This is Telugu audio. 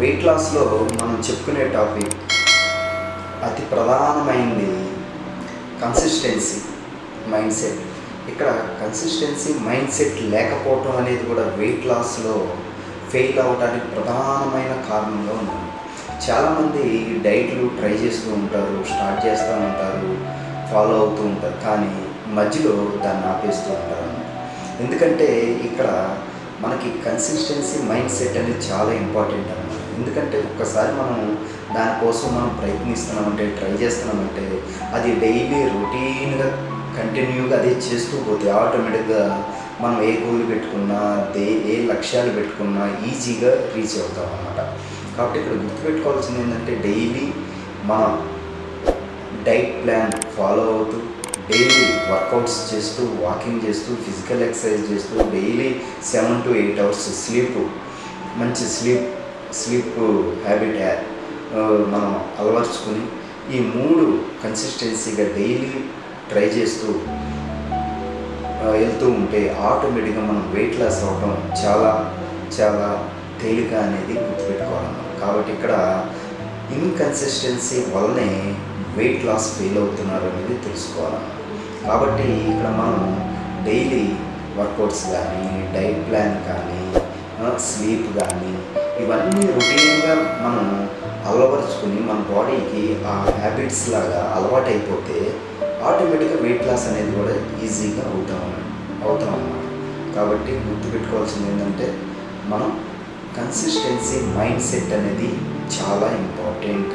వెయిట్ లాస్లో మనం చెప్పుకునే టాపిక్ అతి ప్రధానమైనది కన్సిస్టెన్సీ మైండ్ సెట్. ఇక్కడ కన్సిస్టెన్సీ మైండ్ సెట్ లేకపోవటం అనేది కూడా వెయిట్ లాస్లో ఫెయిల్ అవ్వడానికి ప్రధానమైన కారణంగా ఉంది. చాలామంది డైట్లు ట్రై చేస్తూ ఉంటారు, స్టార్ట్ చేస్తూ ఉంటారు, ఫాలో అవుతూ ఉంటారు, కానీ మధ్యలో దాన్ని ఆపేస్తూ ఉంటారు. ఎందుకంటే ఇక్కడ మనకి కన్సిస్టెన్సీ మైండ్ సెట్ అనేది చాలా ఇంపార్టెంట్ అన్నమాట. ఎందుకంటే ఒక్కసారి మనం దానికోసం మనం ప్రయత్నిస్తున్నామంటే, ట్రై చేస్తున్నామంటే, అది డైలీ రొటీన్గా కంటిన్యూగా అదే చేస్తూ పోతే ఆటోమేటిక్గా మనం ఏ గోల్ పెట్టుకున్నా, ఏ లక్ష్యాలు పెట్టుకున్నా ఈజీగా రీచ్ అవుతాం అన్నమాట. కాబట్టి ఇక్కడ గుర్తుపెట్టుకోవాల్సింది ఏంటంటే, డైలీ మన డైట్ ప్లాన్ ఫాలో అవుతూ, డైలీ వర్కౌట్స్ చేస్తూ, వాకింగ్ చేస్తూ, ఫిజికల్ ఎక్సర్సైజ్ చేస్తూ, డైలీ 7 to 8 hours మంచి స్లీప్ హ్యాబిట్ మనం అలవర్చుకొని ఈ 3 కన్సిస్టెన్సీగా డైలీ ట్రై చేస్తూ వెళ్తూ ఉంటే ఆటోమేటిక్గా మనం వెయిట్ లాస్ అవ్వడం చాలా చాలా తేలిక అనేది గుర్తుపెట్టుకోవాలన్నమాట. కాబట్టి ఇక్కడ ఇన్కన్సిస్టెన్సీ వల్లనే వెయిట్ లాస్ ఫెయిల్ అవుతున్నారు అనేది తెలుసుకోవాలన్నమాట. కాబట్టి ఇక్కడ మనం డైలీ వర్కౌట్స్ కానీ, డైట్ ప్లాన్ కానీ, స్లీప్ కానీ ఇవన్నీ రొటీన్గా మనం అలవరుచుకుని మన బాడీకి ఆ హ్యాబిట్స్ లాగా అలవాటైపోతే ఆటోమేటిక్గా వెయిట్ లాస్ అనేది కూడా ఈజీగా అవుతాం అన్నమాట. కాబట్టి గుర్తుపెట్టుకోవాల్సింది ఏంటంటే, మనం కన్సిస్టెన్సీ మైండ్ సెట్ అనేది చాలా ఇంపార్టెంట్.